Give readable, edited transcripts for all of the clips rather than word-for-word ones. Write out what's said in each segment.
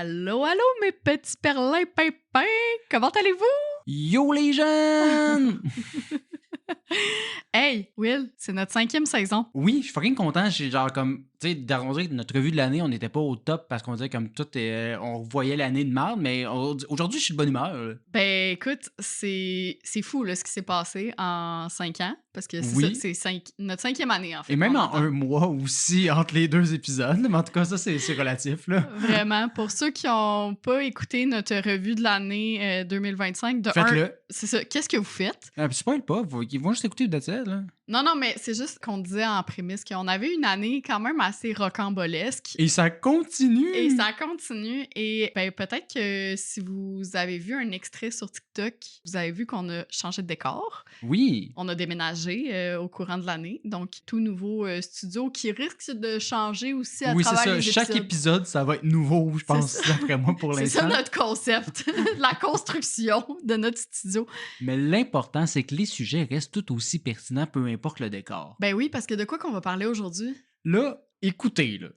Allô, allô, mes petits perlins pimpins! Comment allez-vous? Yo les jeunes! Hey, Will, c'est notre 5e saison. Oui, je suis fucking content. J'ai genre comme, tu sais, d'arrondir notre revue de l'année, on n'était pas au top parce qu'on disait comme tout, on voyait l'année de merde, mais aujourd'hui, je suis de bonne humeur. Là. Ben, écoute, c'est fou, là, ce qui s'est passé en 5 ans. Parce que c'est Oui. ça, c'est notre 5e année, en fait. Et même qu'on en entend. un mois aussi entre les deux épisodes. Mais en tout cas, ça, c'est relatif. Là. Vraiment, pour ceux qui n'ont pas écouté notre revue de l'année 2025, de Faites-le. c'est ça, qu'est-ce que vous faites? Spoil pas, ils vont juste écouter de ça, là. Non, mais c'est juste qu'on disait en prémisse qu'on avait une année quand même assez rocambolesque. Et ça continue! Et ça continue. Et ben, peut-être que si vous avez vu un extrait sur TikTok, vous avez vu qu'on a changé de décor. Oui. On a déménagé au courant de l'année. Donc, tout nouveau studio qui risque de changer aussi à travers les épisodes. Oui, c'est ça. Chaque épisode, ça va être nouveau, je pense, d'après moi, pour l'instant. C'est ça notre concept, la construction de notre studio. Mais l'important, c'est que les sujets restent tout aussi pertinents, peu importe le décor. Ben oui, parce que de quoi qu'on va parler aujourd'hui? Là, écoutez, là.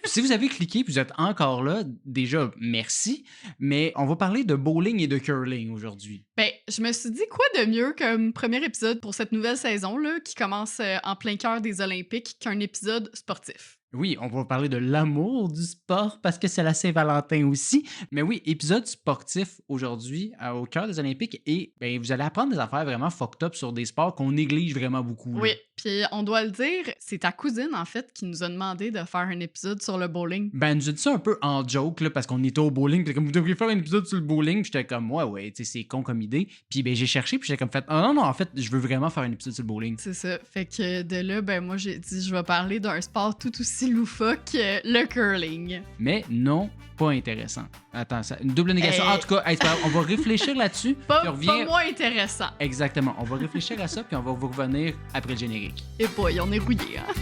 Si vous avez cliqué et vous êtes encore là, déjà, merci. Mais on va parler de bowling et de curling aujourd'hui. Ben, je me suis dit quoi de mieux comme premier épisode pour cette nouvelle saison là, qui commence en plein cœur des Olympiques qu'un épisode sportif. Oui, on va parler de l'amour du sport parce que c'est la Saint-Valentin aussi. Mais oui, épisode sportif aujourd'hui au cœur des Olympiques et ben, vous allez apprendre des affaires vraiment fucked up sur des sports qu'on néglige vraiment beaucoup. Oui, là. puis on doit le dire, c'est ta cousine en fait qui nous a demandé de faire un épisode sur le bowling. Ben, elle nous a dit ça un peu en joke là, parce qu'on était au bowling. Puis comme vous devriez faire un épisode sur le bowling, puis j'étais comme ouais, tu sais, c'est con comme idée. Puis ben, j'ai cherché, puis j'étais comme fait non, en fait, je veux vraiment faire un épisode sur le bowling. C'est ça. Fait que de là, ben moi j'ai dit je vais parler d'un sport tout aussi loufoque que le curling. Mais non, pas intéressant. Attends, ça, une double négation. En tout cas, c'est pas grave, on va réfléchir là-dessus. Pas, puis on revient... pas moins intéressant. Exactement. On va réfléchir à ça, puis on va vous revenir après le générique. Et boy, on est rouillé, hein?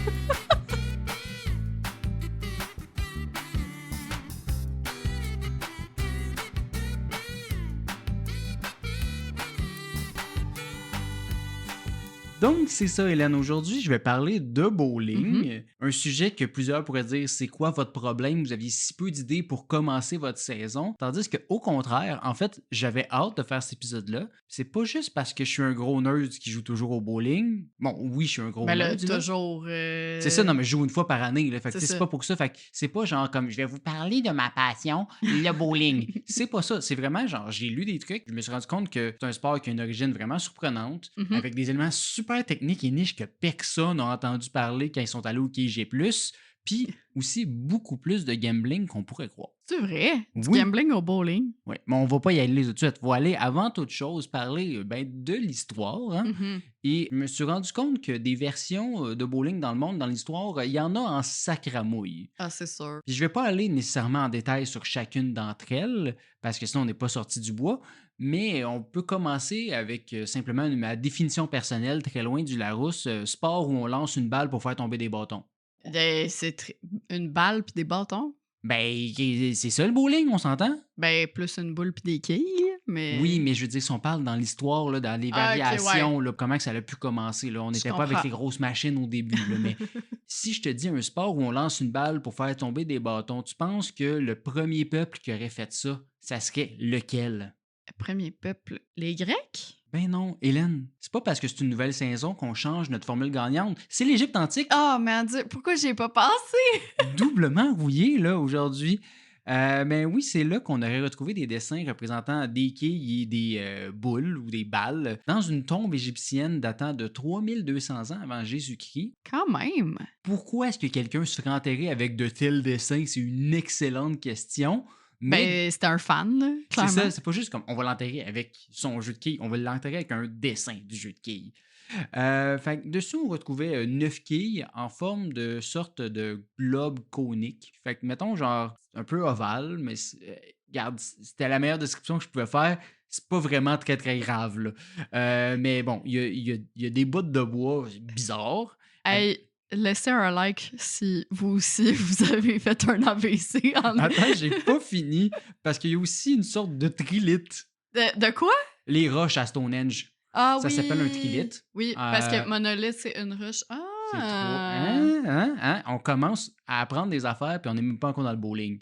Donc, c'est ça, Hélène. Aujourd'hui, je vais parler de bowling. Un sujet que plusieurs pourraient dire, c'est quoi votre problème? Vous aviez si peu d'idées pour commencer votre saison. Tandis qu'au contraire, en fait, j'avais hâte de faire cet épisode-là. C'est pas juste parce que je suis un gros nerd qui joue toujours au bowling. Bon, oui, je suis un gros Ben là, nerd. là. toujours... C'est ça, non, mais je joue une fois par année. Là, fait que C'est c'est ça. pas pour ça. Fait que c'est pas genre comme je vais vous parler de ma passion, le bowling. C'est pas ça. C'est vraiment genre, j'ai lu des trucs. Je me suis rendu compte que c'est un sport qui a une origine vraiment surprenante, avec des éléments super techniques et niches que personne n'a entendu parler quand ils sont allés au KG+. Puis aussi beaucoup plus de gambling qu'on pourrait croire. C'est vrai? Du Oui. gambling au bowling? Oui, mais on va pas y aller tout de suite. On va aller, avant toute chose, parler de l'histoire. Hein? Et je me suis rendu compte que des versions de bowling dans le monde, dans l'histoire, il y en a en sacramouille. Ah, c'est sûr. Puis je vais pas aller nécessairement en détail sur chacune d'entre elles, parce que sinon on n'est pas sorti du bois, mais on peut commencer avec simplement ma définition personnelle, très loin du Larousse, sport où on lance une balle pour faire tomber des bâtons. C'est une balle puis des bâtons? Ben, c'est ça le bowling, on s'entend? Ben, plus une boule puis des quilles, mais... Oui, mais je veux dire, si on parle dans l'histoire, là, dans les variations, là, comment que ça a pu commencer, là, on n'était pas avec les grosses machines au début. Là, mais si je te dis un sport où on lance une balle pour faire tomber des bâtons, tu penses que le premier peuple qui aurait fait ça, ça serait lequel? Le premier peuple, les Grecs? Ben non, Hélène, c'est pas parce que c'est une nouvelle saison qu'on change notre formule gagnante. C'est l'Égypte antique. Oh, mais Dieu, pourquoi j'y ai pas pensé? Doublement rouillé, là, aujourd'hui. Ben oui, c'est là qu'on aurait retrouvé des dessins représentant des quilles et des boules ou des balles dans une tombe égyptienne datant de 3200 ans avant Jésus-Christ. Quand même. Pourquoi est-ce que quelqu'un se ferait enterrer avec de tels dessins? C'est une excellente question. Mais Ben, c'était un fan, là, c'est clairement. ça, c'est pas juste comme on va l'enterrer avec son jeu de quilles, on va l'enterrer avec un dessin du jeu de quilles. Fait que dessus, on retrouvait 9 quilles en forme de sorte de globe conique. Fait que, mettons, genre, un peu ovale, mais regarde, c'était la meilleure description que je pouvais faire. C'est pas vraiment très, très grave, là. Mais bon, il y a des bouts de bois bizarres. Hey, laissez un like si vous aussi, vous avez fait un AVC. Attends, j'ai pas fini, parce qu'il y a aussi une sorte de trilite. De quoi? Les roches à Stonehenge. Ah Ça oui. s'appelle un trilite. Oui, parce que monolithe, c'est une roche. C'est trop. Ah! On commence à apprendre des affaires, puis on n'est même pas encore dans le bowling.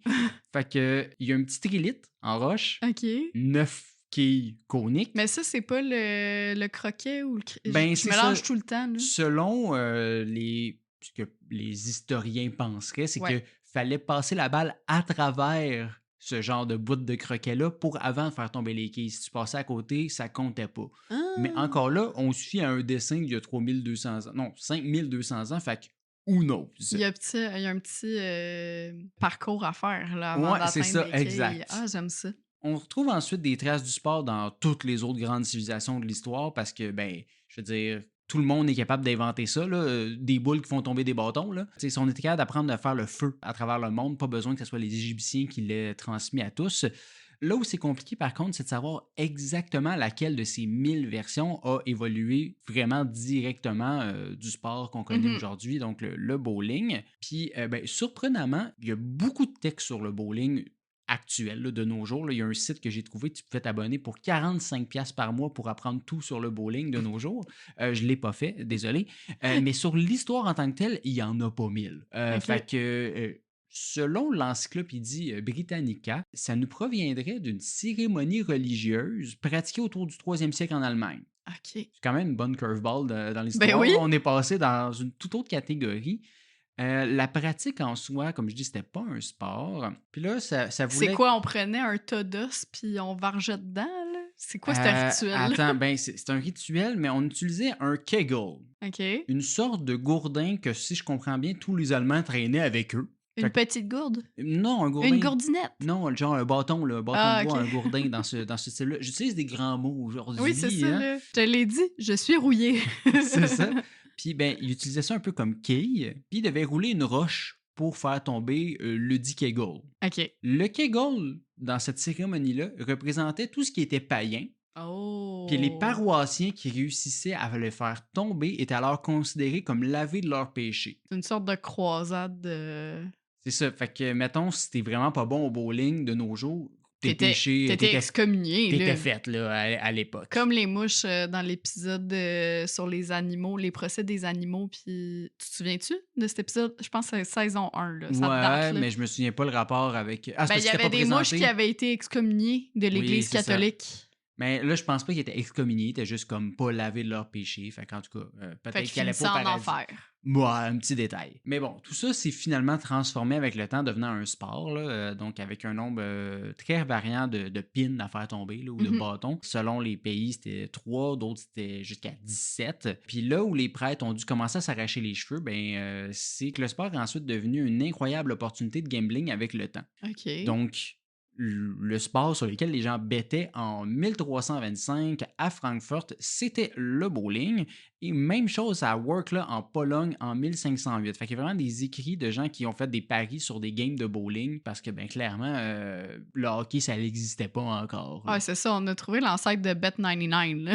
Fait que, il y a un petit trilite en roche, OK. 9 quilles coniques. Mais ça, c'est pas le croquet ou le Ben, je c'est ça. mélange tout le temps, là. Selon ce que les historiens penseraient, c'est Ouais. que fallait passer la balle à travers ce genre de bout de croquet-là pour avant de faire tomber les quilles. Si tu passais à côté, ça comptait pas. Mais Ah! encore là, on se fie à un dessin d'il y a 3200 ans. Non, 5200 ans, fait que who knows? Il y a un petit, parcours à faire, là, avant Ouais, c'est d'atteindre ça, les quilles. exact. Ah, j'aime ça. On retrouve ensuite des traces du sport dans toutes les autres grandes civilisations de l'histoire parce que, ben, je veux dire, tout le monde est capable d'inventer ça, là, des boules qui font tomber des bâtons. Là. Tu sais, si on était capable d'apprendre à faire le feu à travers le monde, pas besoin que ce soit les Égyptiens qui l'aient transmis à tous. Là où c'est compliqué, par contre, c'est de savoir exactement laquelle de ces 1000 versions a évolué vraiment directement du sport qu'on connaît Mhm. aujourd'hui, donc le bowling. Puis, ben, surprenamment, il y a beaucoup de textes sur le bowling actuel là, de nos jours. Là. Il y a un site que j'ai trouvé, tu pouvais t'abonner pour 45$ par mois pour apprendre tout sur le bowling de nos jours. Je ne l'ai pas fait, désolé. Mais sur l'histoire en tant que telle, il n'y en a pas 1000. OK. Fait que, selon l'Encyclopédie Britannica, ça nous proviendrait d'une cérémonie religieuse pratiquée autour du 3e siècle en Allemagne. OK. C'est quand même une bonne curveball dans Ben l'histoire. oui! On est passé dans une toute autre catégorie. La pratique en soi, comme je dis, c'était pas un sport. Puis là, ça C'est voulait. quoi? On prenait un tas d'os puis on vargeait dedans, là? C'est quoi ce rituel-là? Attends, ben, c'est un rituel, mais on utilisait un kegel, OK. une sorte de gourdin que, si je comprends bien, tous les Allemands traînaient avec eux. Une petite gourde? Non, un Une gourdin. gourdinette? Non, genre un bâton, là, un bâton de Ah, bois, OK. un gourdin dans ce style-là. J'utilise des grands mots Oui, c'est aujourd'hui, ça, hein? là. Je te l'ai dit, je suis rouillée. C'est ça. Puis, ben, il utilisait ça un peu comme quille, puis il devait rouler une roche pour faire tomber le dit kegel. OK. Le kegel, dans cette cérémonie-là, représentait tout ce qui était païen, puis les Oh! paroissiens qui réussissaient à le faire tomber étaient alors considérés comme lavés de leurs péchés. C'est une sorte de croisade de... C'est ça. Fait que, mettons, si t'es vraiment pas bon au bowling de nos jours, tes péchés, T'étais excommunié, t'étais là. fait là, à l'époque. Comme les mouches dans l'épisode sur les animaux, les procès des animaux, puis... Tu te souviens-tu de cet épisode? Je pense que c'est saison 1, là. Ça Ouais, date, là. mais je me souviens pas le rapport avec. Ah, c'est Ben, parce il y que c'était avait pas des mouches présenté. qui avaient été excommuniées de Oui, l'Église c'est ça. catholique. Mais là, je pense pas qu'ils étaient excommuniés, ils étaient juste comme pas lavés de leurs péchés. Fait qu'en tout cas, Fait peut-être qu'ils qu'ils allaient finissaient pas au en paradis. enfer. Moi, un petit détail. Mais bon, tout ça s'est finalement transformé avec le temps, devenant un sport, là, donc avec un nombre très variant de pins à faire tomber là, ou de Mhm. bâtons. Selon les pays, c'était 3, d'autres c'était jusqu'à 17. Puis là où les prêtres ont dû commencer à s'arracher les cheveux, ben, c'est que le sport est ensuite devenu une incroyable opportunité de gambling avec le temps. OK. Donc, le sport sur lequel les gens bettaient en 1325 à Francfort, c'était le bowling. Et même chose à Workla en Pologne en 1508. Fait qu'il y a vraiment des écrits de gens qui ont fait des paris sur des games de bowling parce que, ben, clairement, le hockey, ça n'existait pas encore. Là. Ouais, c'est ça, on a trouvé l'ancêtre de Bet99, là.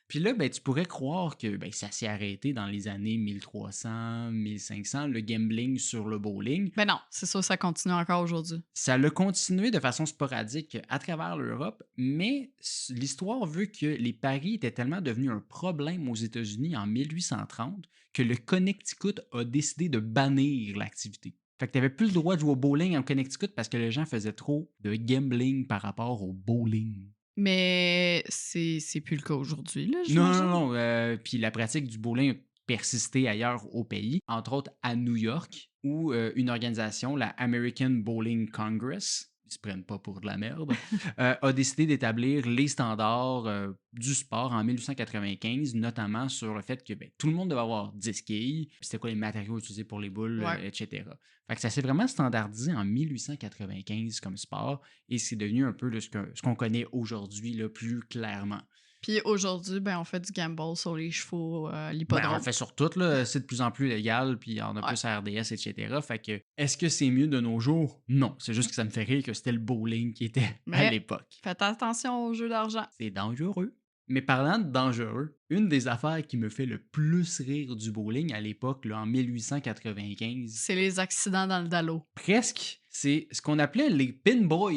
Puis là, ben, tu pourrais croire que ben, ça s'est arrêté dans les années 1300, 1500, le gambling sur le bowling. Ben non, c'est ça, ça continue encore aujourd'hui. Ça l'a continué de façon sporadique à travers l'Europe, mais l'histoire veut que les paris étaient tellement devenus un problème aux États-Unis en 1830 que le Connecticut a décidé de bannir l'activité. Fait que tu n'avais plus le droit de jouer au bowling en Connecticut parce que les gens faisaient trop de gambling par rapport au bowling. Mais c'est plus le cas aujourd'hui, là, Non, j'imagine. non, non. Puis la pratique du bowling a persisté ailleurs au pays, entre autres à New York, où une organisation, la American Bowling Congress, ils se prennent pas pour de la merde, a décidé d'établir les standards du sport en 1895, notamment sur le fait que ben, tout le monde devait avoir 10 quilles, puis c'était quoi les matériaux utilisés pour les boules, Ouais. etc. Fait que ça s'est vraiment standardisé en 1895 comme sport, et c'est devenu un peu là, ce qu'on connaît aujourd'hui là, plus clairement. Puis aujourd'hui, ben, on fait du gamble sur les chevaux, Ben, on l'hippodrome. le fait sur tout, là. C'est de plus en plus légal, puis il y en a Ouais. plus à RDS, etc. Fait que, est-ce que c'est mieux de nos jours? Non. C'est juste que ça me fait rire que c'était le bowling qui était à Mais- l'époque. Faites attention aux jeux d'argent. C'est dangereux. Mais parlant de dangereux, une des affaires qui me fait le plus rire du bowling à l'époque, là, en 1895, C'est les accidents dans le dallo. presque, c'est ce qu'on appelait les pin boys.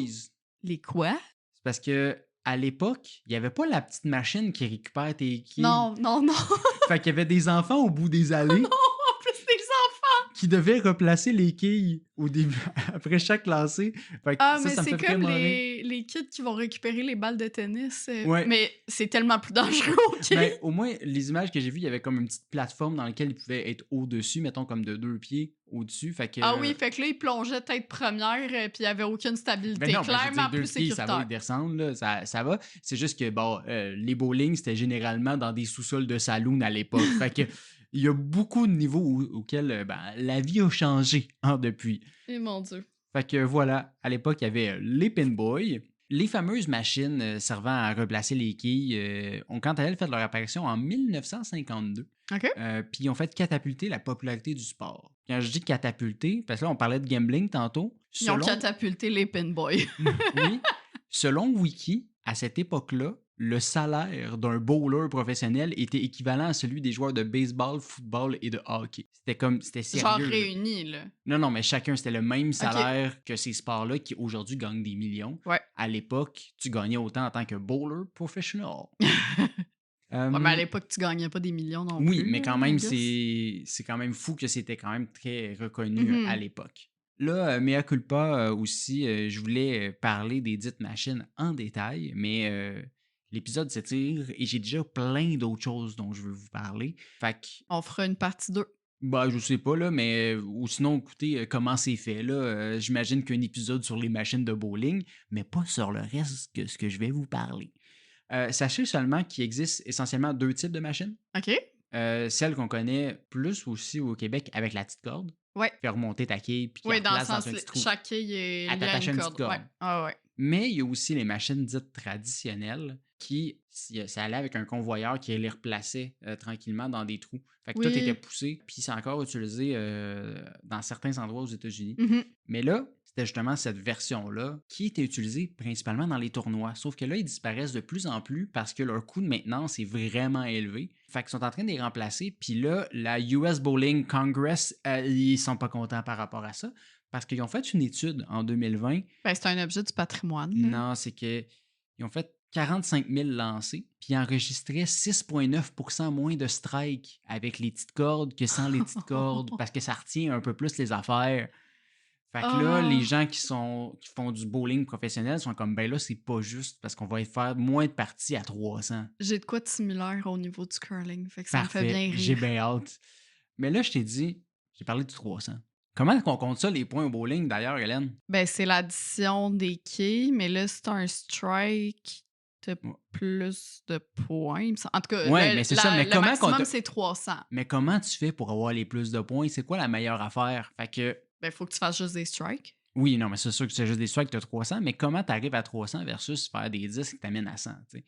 Les quoi? C'est parce que à l'époque, il n'y avait pas la petite machine qui récupère tes quilles. Non, non, non. Fait qu'il y avait des enfants au bout des allées En plus, des enfants. qui devait replacer les quilles au début, après chaque lancer. Fait que Ah, mais ça me c'est fait comme vraiment rire. les kids qui vont récupérer les balles de tennis. Ouais. Mais c'est tellement plus dangereux, OK? Mais au moins, les images que j'ai vues, il y avait comme une petite plateforme dans laquelle ils pouvaient être au-dessus, mettons comme de 2 pieds au-dessus. Fait Ah oui, que. fait que là, ils plongeaient tête première, puis il y avait aucune Ben stabilité. non, mais je veux dire, Clairement 2 plus pieds, ça va, sécuritaire. ils descendent, là, ça va. C'est juste que, bon, les bowling, c'était généralement dans des sous-sols de saloon à l'époque. Fait que, il y a beaucoup de niveaux auxquels ben, la vie a changé depuis. Eh mon Dieu. Fait que voilà, à l'époque, il y avait les pinboys. Les fameuses machines servant à replacer les quilles ont quant à elles fait leur apparition en 1952. OK. Puis ils ont fait catapulter la popularité du sport. Quand je dis catapulter, parce que là, on parlait de gambling tantôt. Ils ont catapulté les pinboys. Oui, selon Wiki, à cette époque-là, le salaire d'un bowler professionnel était équivalent à celui des joueurs de baseball, football et de hockey. C'était Genre sérieux. Là. réunis, là. Non, mais chacun, c'était le même salaire que ces sports-là qui aujourd'hui gagnent des millions. Ouais. À l'époque, tu gagnais autant en tant que bowler professionnel. Ouais, mais à l'époque, tu gagnais pas des millions non plus. Oui, mais quand là, I même, guess. c'est quand même fou que c'était quand même très reconnu Mhm. à l'époque. Là, mea culpa aussi, je voulais parler des dites machines en détail, mais l'épisode s'étire et j'ai déjà plein d'autres choses dont je veux vous parler. Fait que, On fera une partie 2. bah, je sais pas, là, mais ou sinon, écoutez, comment c'est fait, là. J'imagine qu'un épisode sur les machines de bowling, mais pas sur le reste que ce que je vais vous parler. Sachez seulement qu'il existe essentiellement 2 types de machines. OK? Celle qu'on connaît plus aussi au Québec avec la petite corde. Ouais. Faire remonter ta quille puis Oui, qu'elle dans le replace sens, dans un petit trou. chaque quille est À liée à t'attacher une une petite corde. Ouais. corde. Ah ouais. Mais il y a aussi les machines dites traditionnelles qui, ça allait avec un convoyeur qui les replaçait tranquillement dans des trous. Fait que tout était Oui. poussé, puis c'est encore utilisé dans certains endroits aux États-Unis. Mhm. Mais là, c'était justement cette version-là qui était utilisée principalement dans les tournois. Sauf que là, ils disparaissent de plus en plus parce que leur coût de maintenance est vraiment élevé. Fait qu'ils sont en train de les remplacer. Puis là, la US Bowling Congress, ils sont pas contents par rapport à ça. Parce qu'ils ont fait une étude en 2020. Ben, c'est un objet du patrimoine. là. Non, c'est qu'ils ont fait 45 000 lancés, puis ils enregistraient 6,9% moins de strikes avec les petites cordes que sans les petites cordes, parce que ça retient un peu plus les affaires. Fait que là, les Ah. gens qui font du bowling professionnel sont comme, ben là, c'est pas juste parce qu'on va faire moins de parties à 300. J'ai de quoi de similaire au niveau du curling. Fait que ça me fait bien Parfait, j'ai rire. bien hâte. Mais là, je t'ai dit, j'ai parlé du 300. Comment on compte ça, les points au bowling, d'ailleurs, Hélène? Ben, c'est l'addition des quilles, mais là, c'est un strike, t'as Ouais. plus de points. En tout cas, Ouais, mais c'est ça, mais le comment maximum, c'est 300. Mais comment tu fais pour avoir les plus de points? C'est quoi la meilleure affaire? Fait que, Ben, faut que tu fasses juste des strikes. oui, non, mais c'est sûr que c'est juste des strikes, tu as 300, mais comment tu arrives à 300 versus faire des 10 qui t'amènent à 100, tu sais?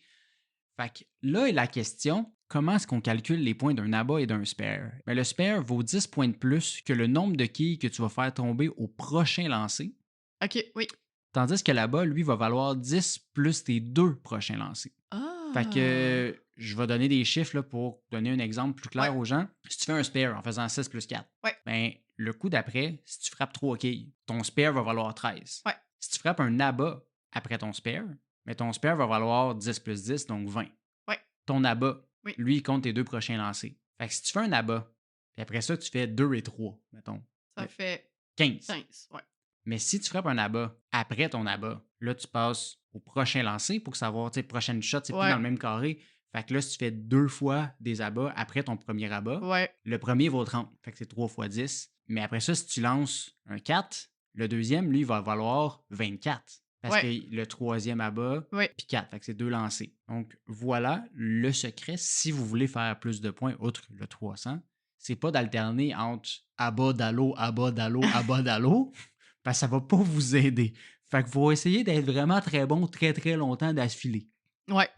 Fait que là est la question, comment est-ce qu'on calcule les points d'un abat et d'un spare? Ben, le spare vaut 10 points de plus que le nombre de quilles que tu vas faire tomber au prochain lancer, OK, oui. tandis que l'abat, lui, va valoir 10 plus tes 2 prochains lancers. Ah! Fait que je vais donner des chiffres là, pour donner un exemple plus clair Ouais. aux gens. Si tu fais un spare en faisant 6 plus 4, Ouais. ben, le coup d'après, si tu frappes 3 quilles, ton spare va valoir 13. Ouais. Si tu frappes un abat après ton spare, mais ton spare va valoir 10 plus 10, donc 20. Ouais. Ton abat, Oui. lui, il compte tes 2 prochains lancers. Fait que si tu fais un abat, puis après ça, tu fais 2 et 3, mettons, Ça fait 15. 15, ouais. Mais si tu frappes un abat après ton abat, là, tu passes au prochain lancer pour savoir, tu sais, prochaine shot, c'est plus Ouais. dans le même carré. Fait que là, si tu fais 2 fois des abats après ton premier abat, Ouais. le premier vaut 30. Fait que c'est 3 fois 10. Mais après ça, si tu lances un 4, le deuxième, lui, va valoir 24. Parce Ouais. que le troisième abat, Ouais. puis 4. Fait que c'est 2 lancers. Donc, voilà le secret. Si vous voulez faire plus de points, outre le 300, c'est pas d'alterner entre abat d'allô, abat d'allô, abat d'allô, parce que ça va pas vous aider. Fait que faut essayer d'être vraiment très bon très très longtemps d'affilée. Ouais.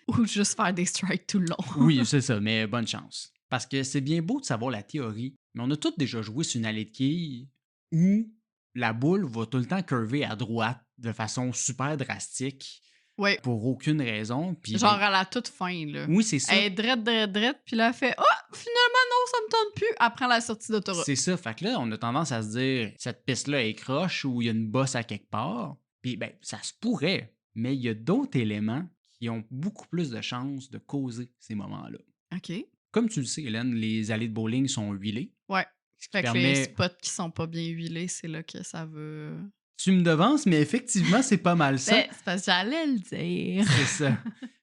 Ou juste faire des strikes tout le long. Oui, c'est ça, mais bonne chance. Parce que c'est bien beau de savoir la théorie, mais on a tous déjà joué sur une allée de quilles où la boule va tout le temps curver à droite de façon super drastique Ouais. pour aucune raison. Puis Genre ben, à la toute fin, là. oui, c'est ça. Elle est drette, puis là, elle fait « Ah, finalement, non, ça me tente plus. » Après la sortie d'autoroute. C'est ça. Fait que là, on a tendance à se dire cette piste-là est croche ou il y a une bosse à quelque part. Puis ben, ça se pourrait, mais il y a d'autres éléments qui ont beaucoup plus de chances de causer ces moments-là. OK. Comme tu le sais, Hélène, les allées de bowling sont huilées. Ouais. Ce qui Fait que les permet... spots qui sont pas bien huilés, c'est là que ça veut. Tu me devances, mais effectivement, c'est pas mal ça. Ben, c'est parce que j'allais le dire. C'est ça.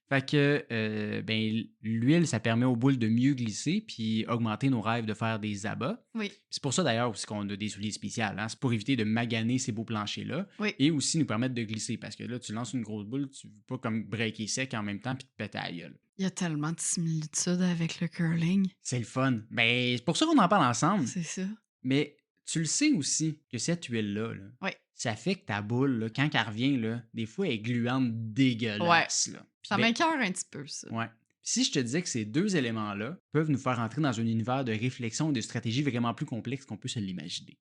Fait que, ben, l'huile, ça permet aux boules de mieux glisser puis augmenter nos rêves de faire des abats. Oui, C'est pour ça d'ailleurs aussi qu'on a des souliers spéciaux. Hein? C'est pour éviter de maganer ces beaux planchers-là oui. et aussi nous permettre de glisser parce que là, tu lances une grosse boule, tu veux pas comme breaker sec en même temps puis te péter la gueule. Il y a tellement de similitudes avec le curling. C'est le fun. Ben, c'est pour ça qu'on en parle ensemble. C'est ça. Mais tu le sais aussi que cette huile-là, là, Oui. ça fait que ta boule, là, quand elle revient, là, des fois, elle est gluante dégueulasse. Là. Puis Ça ben, m'écoeure un petit peu, ça. ouais. Si je te disais que ces deux éléments-là peuvent nous faire entrer dans un univers de réflexion et de stratégie vraiment plus complexe qu'on peut se l'imaginer.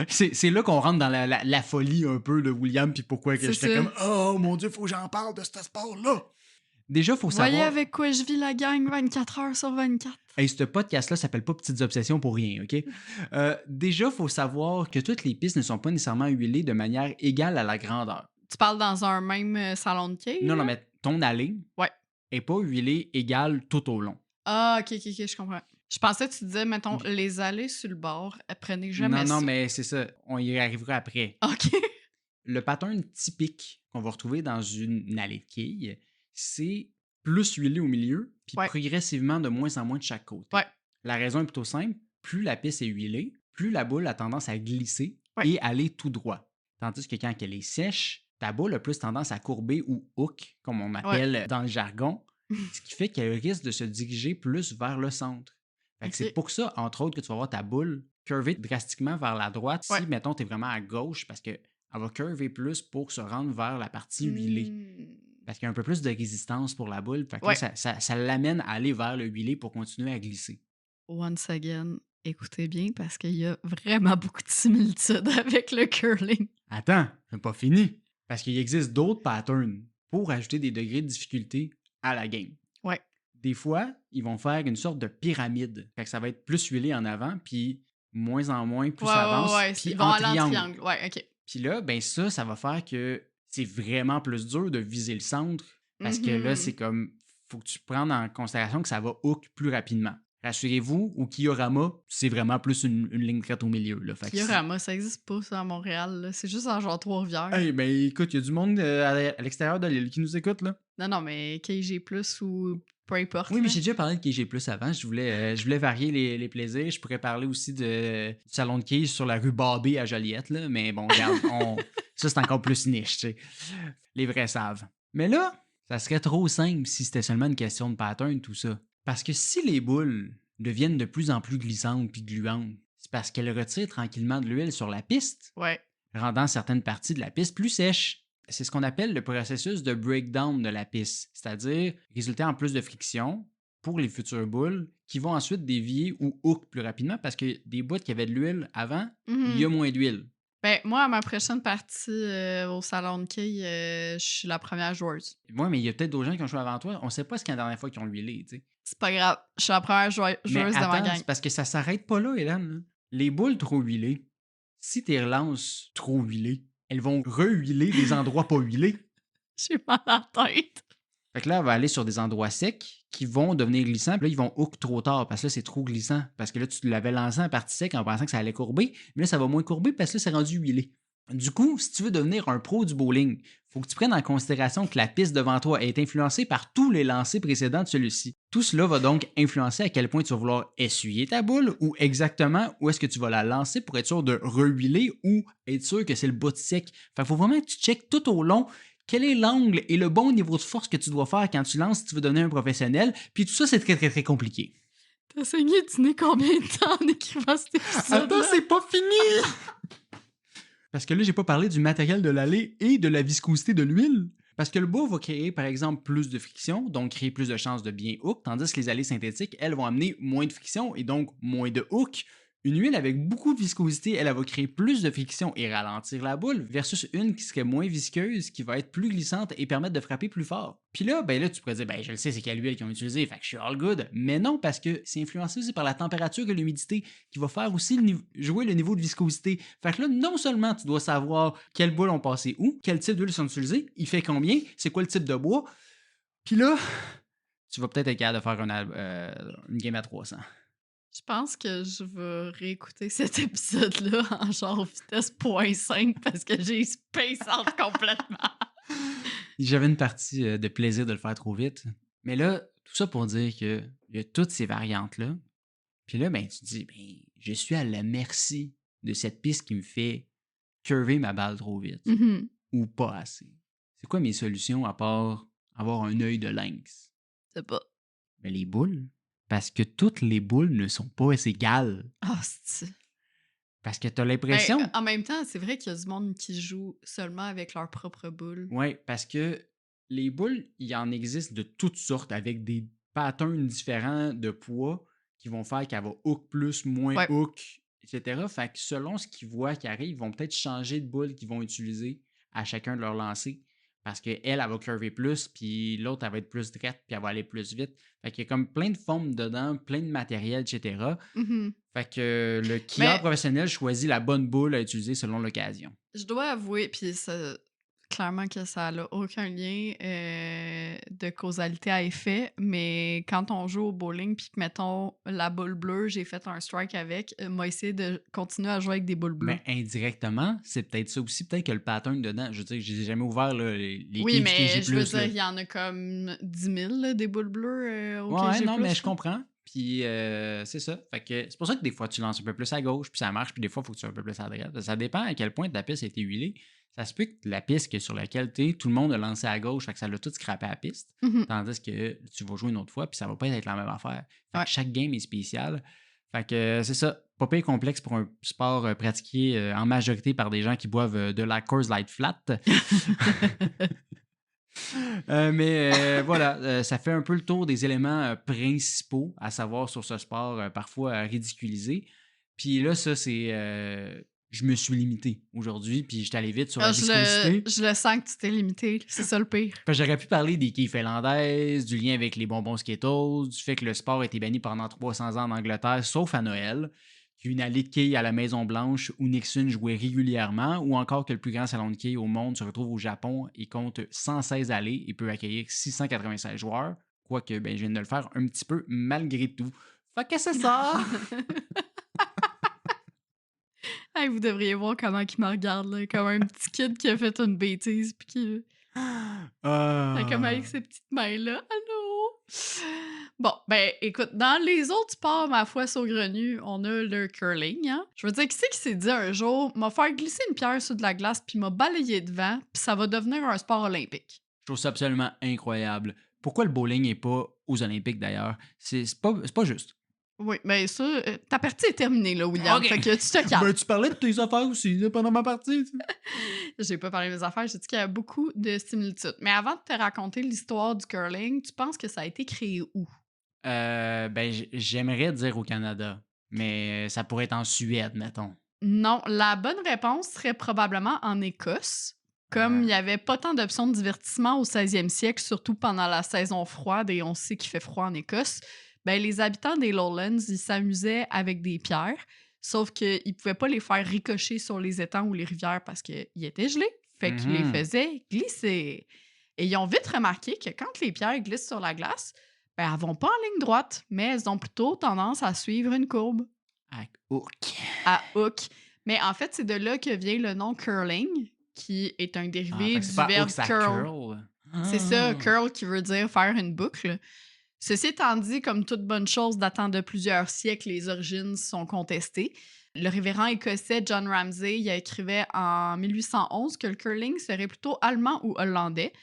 C'est là qu'on rentre dans la folie un peu de William, puis pourquoi que C'est j'étais ça. comme « Oh mon Dieu, faut que j'en parle de ce sport-là! » Déjà, faut Voyez savoir... avec quoi je vis la gang 24 heures sur 24. Hey, ce podcast-là s'appelle pas Petites Obsessions pour rien, OK? Déjà, faut savoir que toutes les pistes ne sont pas nécessairement huilées de manière égale à la grandeur. Tu parles dans un même salon de quai? Non, là? non, mais ton allée Ouais. est pas huilée égale tout au long. Ah, ok, je comprends. Je pensais que tu disais, mettons, les allées sur le bord, prenez jamais Non, ça. mais c'est ça. On y arrivera après. Ok. Le pattern typique qu'on va retrouver dans une allée de quilles, c'est plus huilé au milieu, puis Ouais. progressivement de moins en moins de chaque côté. Ouais. La raison est plutôt simple. Plus la piste est huilée, plus la boule a tendance à glisser Ouais. et aller tout droit. Tandis que quand elle est sèche, ta boule a plus tendance à courber ou hook, comme on appelle dans le jargon, ce qui fait qu'elle risque de se diriger plus vers le centre. Fait que Ok. c'est pour ça, entre autres, que tu vas voir ta boule curver drastiquement vers la droite Ouais. si, mettons, tu es vraiment à gauche, parce qu'elle va curver plus pour se rendre vers la partie huilée. Parce qu'il y a un peu plus de résistance pour la boule. Fait que là, ça l'amène à aller vers le huilé pour continuer à glisser. Once again, écoutez bien parce qu'il y a vraiment beaucoup de similitudes avec le curling. Attends, c'est pas fini. Parce qu'il existe d'autres patterns pour ajouter des degrés de difficulté à la game. Ouais. Des fois, ils vont faire une sorte de pyramide. Fait que ça va être plus huilé en avant, puis moins en moins, plus ça avance. Puis Ils vont aller en triangle. Ouais, ok. Puis là, ben ça va faire que c'est vraiment plus dur de viser le centre. Parce que là, c'est comme, faut que tu prennes en considération que ça va hook plus rapidement. Rassurez-vous, au Kiyorama, c'est vraiment plus une ligne droite au milieu. Là. Fait que Kiyorama, ça existe pas, ça, à Montréal. là. C'est juste en genre Trois-Rivières. hey, ben écoute, il y a du monde à l'extérieur de l'île qui nous écoute, là. Non, mais KG+, ou peu importe. Oui, mais là. j'ai déjà parlé de KG+, avant. Je voulais varier les plaisirs. Je pourrais parler aussi du salon de quilles sur la rue Babé à Joliette, là. Mais bon, regarde, ça, c'est encore plus niche, tu sais. Les vrais savent. Mais là, ça serait trop simple si c'était seulement une question de pattern, tout ça. Parce que si les boules deviennent de plus en plus glissantes puis gluantes, c'est parce qu'elles retirent tranquillement de l'huile sur la piste, Ouais. rendant certaines parties de la piste plus sèches. C'est ce qu'on appelle le processus de breakdown de la piste, c'est-à-dire résulter en plus de friction pour les futures boules qui vont ensuite dévier ou hook plus rapidement parce que des bouts qui avaient de l'huile avant, il y a moins d'huile. Ben, moi, à ma prochaine partie au salon de quilles, je suis la première joueuse. Oui, mais il y a peut-être d'autres gens qui ont joué avant toi. On ne sait pas ce qu'il y a la dernière fois qu'ils ont huilé, tu sais. C'est pas grave. Je suis la première joueuse Mais de ma attends, gang. c'est parce que ça s'arrête pas là, Hélène. Là. Les boules trop huilées, si tu les relances trop huilées, elles vont re-huiler des endroits pas huilés. J'ai mal à la tête. Fait que là, elle va aller sur des endroits secs qui vont devenir glissants. Puis là, ils vont hook trop tard parce que là, c'est trop glissant. Parce que là, tu l'avais lancé en partie sec en pensant que ça allait courber. Mais là, ça va moins courber parce que là, c'est rendu huilé. Du coup, si tu veux devenir un pro du bowling, faut que tu prennes en considération que la piste devant toi est influencée par tous les lancers précédents de celui-ci. Tout cela va donc influencer à quel point tu vas vouloir essuyer ta boule ou exactement où est-ce que tu vas la lancer pour être sûr de rehuiler ou être sûr que c'est le bout sec. Fait qu'il faut vraiment que tu checkes tout au long quel est l'angle et le bon niveau de force que tu dois faire quand tu lances si tu veux devenir un professionnel. Puis tout ça, c'est très, très, très compliqué. T'as saigné du nez combien de temps en écrivant cet épisode? Attends, c'est pas fini! Parce que là, j'ai pas parlé du matériel de l'allée et de la viscosité de l'huile. Parce que le bois va créer, par exemple, plus de friction, donc créer plus de chances de bien hook, tandis que les allées synthétiques, elles, vont amener moins de friction et donc moins de hook. Une huile avec beaucoup de viscosité, elle va créer plus de friction et ralentir la boule, versus une qui serait moins visqueuse, qui va être plus glissante et permettre de frapper plus fort. Puis là, ben là, tu pourrais dire, ben je le sais, c'est quelle huile qu'ils ont utilisé, fait que je suis all good. Mais non, parce que c'est influencé aussi par la température et l'humidité, qui va faire aussi jouer le niveau de viscosité. Fait que là, non seulement tu dois savoir quelles boules ont passé où, quel type d'huile sont utilisées, il fait combien, c'est quoi le type de bois. Puis là, tu vas peut-être être capable de faire une game à 300. Je pense que je vais réécouter cet épisode-là en genre vitesse .5 parce que j'ai space out complètement. J'avais une partie de plaisir de le faire trop vite. Mais là, tout ça pour dire qu'il y a toutes ces variantes-là. Puis là, ben, tu te dis, ben, je suis à la merci de cette piste qui me fait curver ma balle trop vite Mhm. ou pas assez. C'est quoi mes solutions à part avoir un œil de lynx? C'est pas. Mais les boules. Parce que toutes les boules ne sont pas égales. Ah, c'est. Parce que t'as Ben, l'impression. en même temps, c'est vrai qu'il y a du monde qui joue seulement avec leur propre boule. Oui, parce que les boules, il en existe de toutes sortes avec des patterns différents de poids qui vont faire qu'elle va hook plus, moins Ouais. hook, etc. Fait que selon ce qu'ils voient qui arrive, ils vont peut-être changer de boule qu'ils vont utiliser à chacun de leurs lancers. Parce qu'elle, elle va curver plus, puis l'autre, elle va être plus droite, puis elle va aller plus vite. Fait qu'il y a comme plein de formes dedans, plein de matériel, etc. Mhm. Fait que le quilleur Mais professionnel choisit la bonne boule à utiliser selon l'occasion. je dois avouer, puis clairement que ça n'a aucun lien de causalité à effet, mais quand on joue au bowling, puis que, mettons, la boule bleue, j'ai fait un strike avec, m'a essayé de continuer à jouer avec des boules bleues. Mais indirectement, c'est peut-être ça aussi. Peut-être que le pattern dedans, je veux dire, je les ai jamais ouverts, là, les Oui, quilles du mais KG+. je veux dire, Là. il y en a comme 10 000 là, des boules bleues au Ouais, KG+. non, mais je Là. comprends. Puis c'est ça. Fait que c'est pour ça que des fois, tu lances un peu plus à gauche, puis ça marche, puis des fois, il faut que tu sois un peu plus à droite. Ça dépend à quel point ta piste a été huilée. Ça se peut que la piste sur laquelle tu es, tout le monde a lancé à gauche, fait que ça l'a tout scrappé à la piste. Mhm. Tandis que tu vas jouer une autre fois, puis ça va pas être la même affaire. Fait Ouais. que chaque game est spécial. Fait que c'est ça. Pas pire complexe pour un sport pratiqué en majorité par des gens qui boivent de la Coors Light Flat. Mais voilà, ça fait un peu le tour des éléments principaux à savoir sur ce sport parfois ridiculisé. Puis là, ça, c'est. Je me suis limité aujourd'hui, puis j'étais allé vite sur la Ah, viscosité. je le sens que tu t'es limité. C'est ça le pire. Fait que j'aurais pu parler des quilles finlandaises, du lien avec les bonbons Skittles, du fait que le sport a été banni pendant 300 ans en Angleterre, sauf à Noël, qu'il y a une allée de quilles à la Maison-Blanche où Nixon jouait régulièrement, ou encore que le plus grand salon de quilles au monde se retrouve au Japon et compte 116 allées et peut accueillir 696 joueurs, quoique ben, je viens de le faire un petit peu malgré tout. Fait que c'est ça! Hey, vous devriez voir comment il me regarde, là, comme un petit kid qui a fait une bêtise, puis qui. Comme avec ses petites mains-là. Allô? Bon, ben, écoute, dans les autres sports, ma foi saugrenue, on a le curling, hein. Je veux dire, qui c'est qui s'est dit un jour, m'a faire glisser une pierre sur de la glace, puis m'a balayé devant, puis ça va devenir un sport olympique. Je trouve ça absolument incroyable. Pourquoi le bowling n'est pas aux Olympiques d'ailleurs? C'est pas juste. Oui, mais ça, ta partie est terminée, là, William. Ok. Fait que tu te calmes. Ben, tu parlais de tes affaires aussi là, pendant ma partie. J'ai pas parlé de mes affaires, j'ai dit qu'il y a beaucoup de similitudes. Mais avant de te raconter l'histoire du curling, tu penses que ça a été créé où? Ben, j'aimerais dire au Canada, mais ça pourrait être en Suède, mettons. Non, la bonne réponse serait probablement en Écosse. Comme il n'y avait pas tant d'options de divertissement au 16e siècle, surtout pendant la saison froide, et on sait qu'il fait froid en Écosse, ben, les habitants des Lowlands, ils s'amusaient avec des pierres, sauf qu'ils ne pouvaient pas les faire ricocher sur les étangs ou les rivières parce qu'ils étaient gelés. Fait qu'ils les Mhm. faisaient glisser. Et ils ont vite remarqué que quand les pierres glissent sur la glace, ben, elles vont pas en ligne droite, mais elles ont plutôt tendance à suivre une courbe, Hook. à hook. Mais en fait, c'est de là que vient le nom curling, qui est un Ah, dérivé fait que du c'est pas verbe hook, ça curl. curl. C'est ça, Ah. curl, qui veut dire faire une boucle. Ceci étant dit, comme toute bonne chose datant de plusieurs siècles, les origines sont contestées. Le révérend écossais John Ramsay il écrivait en 1811 que le curling serait plutôt allemand ou hollandais.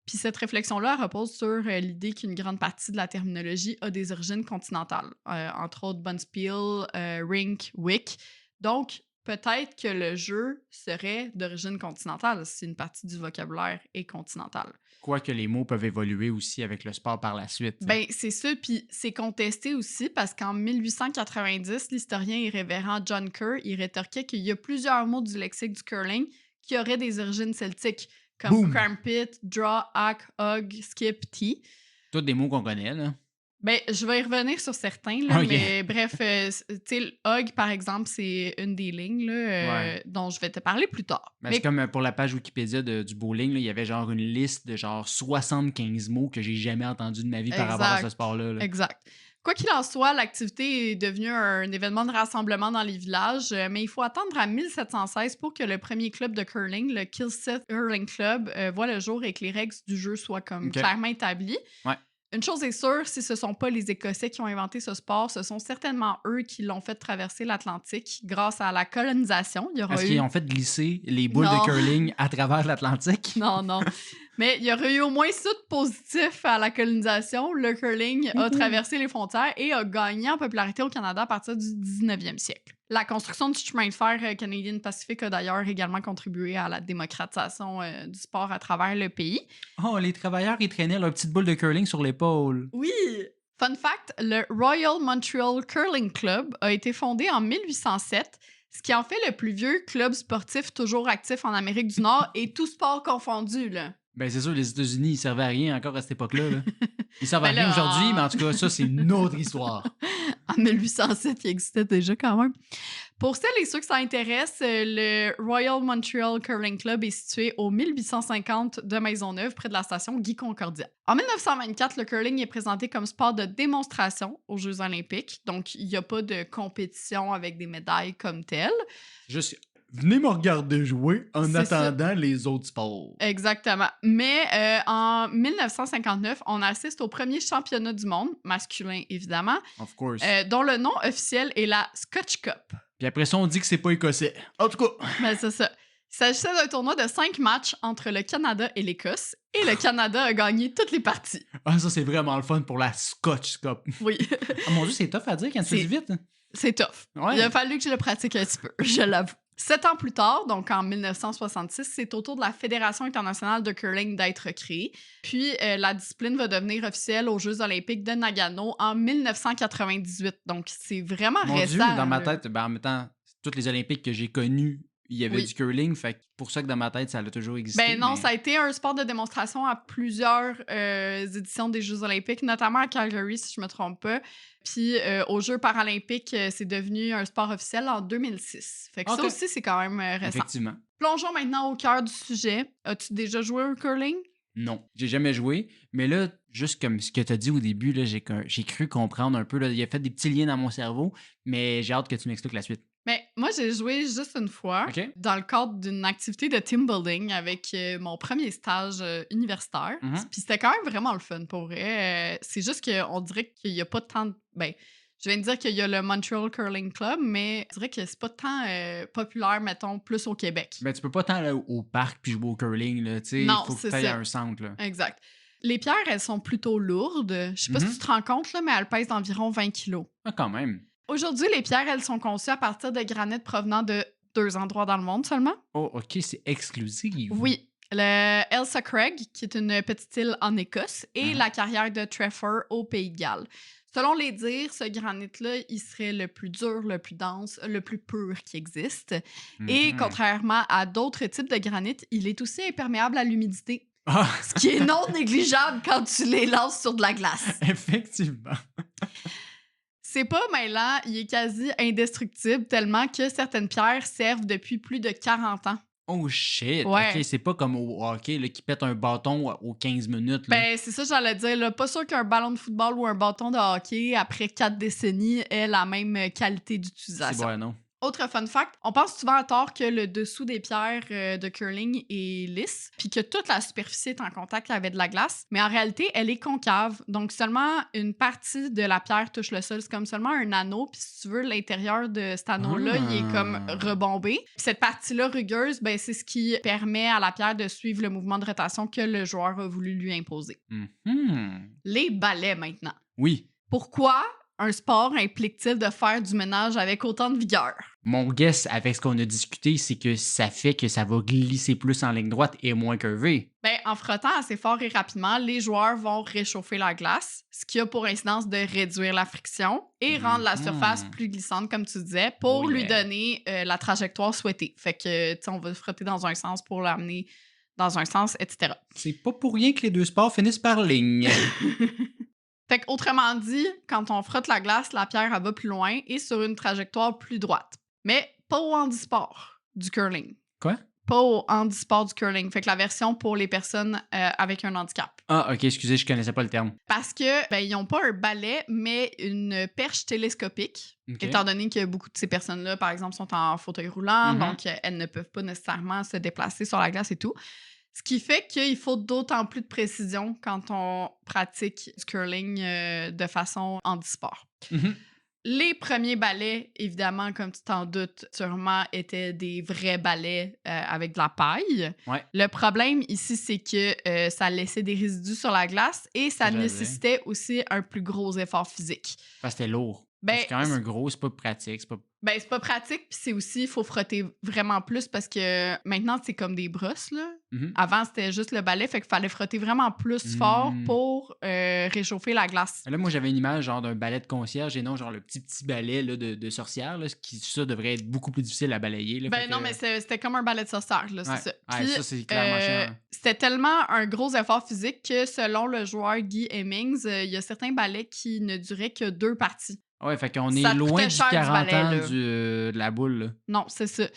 Puis cette réflexion-là repose sur l'idée qu'une grande partie de la terminologie a des origines continentales, entre autres Bonspiel, Rink, Wick. Donc, peut-être que le jeu serait d'origine continentale si une partie du vocabulaire est continentale. Quoique les mots peuvent évoluer aussi avec le sport par la suite. Ben, c'est ça, puis c'est contesté aussi parce qu'en 1890, l'historien et révérend John Kerr, il rétorquait qu'il y a plusieurs mots du lexique du curling qui auraient des origines celtiques, comme Boom! crampit, draw, hack, hug, skip, tee. Tous des mots qu'on connaît, là. Ben, je vais y revenir sur certains, là, Ok. mais bref, tu sais, le hug, par exemple, c'est une des lignes là, Ouais. dont je vais te parler plus tard. Ben, c'est comme pour la page Wikipédia du bowling, là, il y avait genre une liste de genre 75 mots que j'ai jamais entendu de ma vie par rapport à ce Exact. sport-là. Là. Exact. Quoi qu'il en soit, l'activité est devenue un événement de rassemblement dans les villages, mais il faut attendre à 1716 pour que le premier club de curling, le Kilsyth Hurling Club, voit le jour et que les règles du jeu soient comme OK. clairement établies. Ouais. Une chose est sûre, si ce ne sont pas les Écossais qui ont inventé ce sport, ce sont certainement eux qui l'ont fait traverser l'Atlantique grâce à la colonisation. Il y aura Est-ce eu... qu'ils ont fait glisser les boules Non. de curling à travers l'Atlantique? Non, non. Mais il y aurait eu au moins ça de positif à la colonisation. Le curling a traversé les frontières et a gagné en popularité au Canada à partir du 19e siècle. La construction du chemin de fer Canadian Pacific a d'ailleurs également contribué à la démocratisation du sport à travers le pays. Oh, les travailleurs, ils traînaient leur petite boule de curling sur l'épaule. Oui! Fun fact, le Royal Montreal Curling Club a été fondé en 1807, ce qui en fait le plus vieux club sportif toujours actif en Amérique du Nord et tout sport confondu, là. Ben, c'est sûr, les États-Unis, ils servaient à rien encore à cette époque-là. Là. Ils servent à Ben rien là, aujourd'hui, mais en tout cas, ça, c'est une autre histoire. En 1807, il existait déjà quand même. Pour celles et ceux que ça intéresse, le Royal Montreal Curling Club est situé au 1850 de Maisonneuve, près de la station Guy Concordia. En 1924, le curling est présenté comme sport de démonstration aux Jeux olympiques, donc il n'y a pas de compétition avec des médailles comme telles. Juste, venez me regarder jouer en C'est attendant les autres sports. Exactement. Mais en 1959, on assiste au premier championnat du monde, masculin évidemment, Of course. dont le nom officiel est la Scotch Cup. Puis après ça, on dit que c'est pas écossais. En tout cas. Ben, c'est ça. Il s'agissait d'un tournoi de 5 matchs entre le Canada et l'Écosse, et le Canada a gagné toutes les parties. Ah, ça, c'est vraiment le fun pour la Scotch Cup. Oui, Ah, mon Dieu, c'est tough à dire quand tu fais C'est- du vite. Hein. c'est tough. Ouais. Il a fallu que je le pratique un petit peu, je l'avoue. 7 ans plus tard, donc en 1966, c'est au tour de la Fédération internationale de curling d'être créée. Puis la discipline va devenir officielle aux Jeux olympiques de Nagano en 1998. Donc c'est vraiment Mon récent. Dieu, dans ma là. tête, ben, en même temps, toutes les Olympiques que j'ai connus, il y avait Oui. du curling. Fait que pour ça que dans ma tête, ça a toujours existé. Ben non, mais- ça a été un sport de démonstration à plusieurs éditions des Jeux olympiques, notamment à Calgary, si je me trompe pas. Puis aux Jeux paralympiques, c'est devenu un sport officiel en 2006. Fait que ça Ok. aussi, c'est quand même récent. Effectivement. Plongeons maintenant au cœur du sujet. As-tu déjà joué au curling? Non, j'ai jamais joué. Mais là, juste comme ce que tu as dit au début, là, j'ai cru comprendre un peu. Là, il a fait des petits liens dans mon cerveau, mais j'ai hâte que tu m'expliques la suite. Mais moi, j'ai joué juste une fois OK. dans le cadre d'une activité de team building avec mon premier stage universitaire. Mhm. Puis c'était quand même vraiment le fun pour vrai. C'est juste qu'on dirait qu'il n'y a pas tant de... Ben, je viens de dire qu'il y a le Montreal Curling Club, mais je dirais que c'est pas tant populaire, mettons, plus au Québec. Ben, tu peux pas tant aller au parc puis jouer au curling. Là, tu sais, il Non, faut que c'est tu ailles ça. à un centre. Là. Exact. Les pierres, elles sont plutôt lourdes. Je sais pas Mhm. si tu te rends compte, là, mais elles pèsent environ 20 kilos. Ah, quand même. Aujourd'hui, les pierres, elles sont conçues à partir de granit provenant de 2 endroits dans le monde seulement. Oh, OK, c'est exclusif. Oui. Le Elsa Craig, qui est une petite île en Écosse, et Mhm. la carrière de Trefford au Pays de Galles. Selon les dires, ce granit-là, il serait le plus dur, le plus dense, le plus pur qui existe. Et Mhm. contrairement à d'autres types de granit, il est aussi imperméable à l'humidité, Ah, ce qui est non négligeable quand tu les lances sur de la glace. effectivement. C'est pas mêlant, il est quasi indestructible tellement que certaines pierres servent depuis plus de 40 ans. Oh shit. Ouais. OK, c'est pas comme au hockey là, qui pète un bâton aux 15 minutes. Là. Ben, c'est ça, j'allais dire. Là. Pas sûr qu'un ballon de football ou un bâton de hockey, après 4 décennies, ait la même qualité c'est d'utilisation. bon, non? Autre fun fact, on pense souvent à tort que le dessous des pierres de curling est lisse, puis que toute la superficie est en contact avec de la glace, mais en réalité, elle est concave. Donc, seulement une partie de la pierre touche le sol. C'est comme seulement un anneau, puis si tu veux, l'intérieur de cet anneau-là, il est comme rebombé. Puis cette partie-là rugueuse, ben, c'est ce qui permet à la pierre de suivre le mouvement de rotation que le joueur a voulu lui imposer. Mhm. Les balais, maintenant. Oui. Pourquoi un sport implique-t-il de faire du ménage avec autant de vigueur? Mon guess avec ce qu'on a discuté, c'est que ça fait que ça va glisser plus en ligne droite et moins curvé. Ben, en frottant assez fort et rapidement, les joueurs vont réchauffer la glace, ce qui a pour incidence de réduire la friction et rendre la surface plus glissante, comme tu disais, pour Oh lui yeah. donner la trajectoire souhaitée. Fait que, tu sais, on va frotter dans un sens pour l'amener dans un sens, etc. C'est pas pour rien que les deux sports finissent par ligne. Fait que, autrement dit, quand on frotte la glace, la pierre, elle va plus loin et sur une trajectoire plus droite. Mais pas au handisport du curling. Quoi? pas au handisport du curling. Fait que la version pour les personnes avec un handicap. Ah, OK, excusez, je connaissais pas le terme. Parce que, ben, ils n'ont pas un balai, mais une perche télescopique. OK. Étant donné que beaucoup de ces personnes-là, par exemple, sont en fauteuil roulant, Mhm. donc elles ne peuvent pas nécessairement se déplacer sur la glace et tout. Ce qui fait qu'il faut d'autant plus de précision quand on pratique du curling de façon handisport. Mhm. Les premiers balais, évidemment, comme tu t'en doutes sûrement, étaient des vrais balais avec de la paille. Ouais. Le problème ici, c'est que ça laissait des résidus sur la glace et ça j'allais dire. nécessitait aussi un plus gros effort physique. Parce que c'était lourd. Ben, c'est quand même un gros, c'est pas pratique. C'est pas... Ben, c'est pas pratique, puis c'est aussi, il faut frotter vraiment plus parce que maintenant, c'est comme des brosses, là. Mhm. Avant, c'était juste le balai, fait qu'il fallait frotter vraiment plus fort pour réchauffer la glace. Là, moi, j'avais une image genre d'un balai de concierge et non genre le petit balai là, de sorcière, là, qui, ça devrait être beaucoup plus difficile à balayer. Là, Ben non, mais c'était comme un balai de sorcière, là, ouais. c'est ça. Ouais, Puis, ça, c'est clairement chiant. c'était tellement un gros effort physique que selon le joueur Guy Hemmings, il y a certains balais qui ne duraient que 2 parties. Ouais, fait qu'on est Ça te loin coûtait du cher, du 40 balai, ans là. de la boule. Là. Non, c'est ça.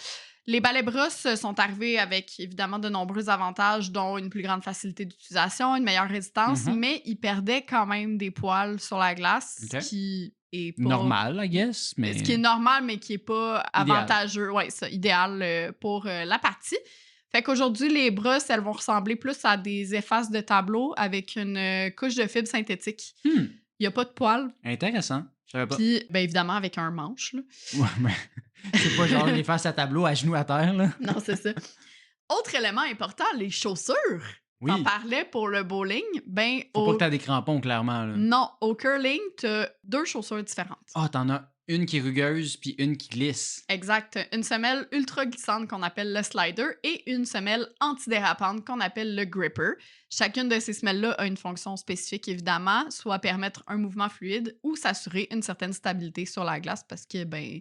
Les balais brosses sont arrivés avec évidemment de nombreux avantages, dont une plus grande facilité d'utilisation, une meilleure résistance, Mhm. mais ils perdaient quand même des poils sur la glace, Ok. ce qui est pas... Normal, I guess, mais... Ce qui est normal, mais qui est pas avantageux. Ouais, ça, idéal pour la partie. Fait qu'aujourd'hui, les brosses, elles vont ressembler plus à des effaces de tableau avec une couche de fibres synthétiques. Il n'y a pas de poils. Intéressant. Je savais pas. Puis, bien évidemment, avec un manche, là. Ouais, mais c'est pas genre les faces à tableau à genoux à terre, là. Non, c'est ça. Autre élément important, les chaussures. Oui. T'en parlais pour le bowling. Ben, Faut pas que t'aies des crampons, clairement, là. Non, au curling, t'as 2 chaussures différentes. Ah, t'en as une qui est rugueuse puis une qui glisse. Exact. Une semelle ultra glissante qu'on appelle le slider et une semelle antidérapante qu'on appelle le gripper. Chacune de ces semelles-là a une fonction spécifique, évidemment, soit permettre un mouvement fluide ou s'assurer une certaine stabilité sur la glace parce que, ben,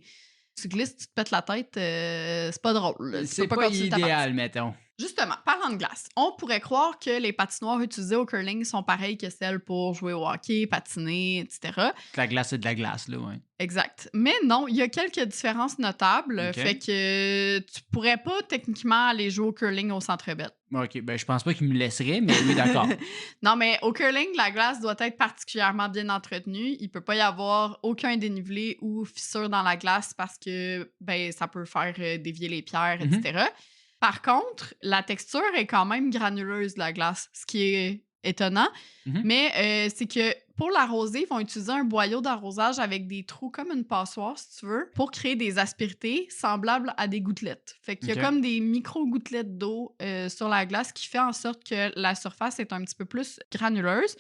tu glisses, tu te pètes la tête, c'est pas drôle. là. Tu C'est peux pas continuer ta partie. idéal, mettons. Justement, parlant de glace, on pourrait croire que les patinoires utilisées au curling sont pareilles que celles pour jouer au hockey, patiner, etc. La glace, c'est de la glace, là, ouais. Exact. Mais non, il y a quelques différences notables. Ok. Fait que tu pourrais pas techniquement aller jouer au curling au Centre Bell. OK, ben je pense pas qu'il me laisserait, mais oui, d'accord. Non, mais au curling, la glace doit être particulièrement bien entretenue. Il peut pas y avoir aucun dénivelé ou fissure dans la glace parce que ben ça peut faire dévier les pierres, etc. Par contre, la texture est quand même granuleuse de la glace, ce qui est étonnant. Mais c'est que pour l'arroser, ils vont utiliser un boyau d'arrosage avec des trous comme une passoire, si tu veux, pour créer des aspérités semblables à des gouttelettes. Fait qu'il y a comme des micro-gouttelettes d'eau sur la glace qui fait en sorte que la surface est un petit peu plus granuleuse.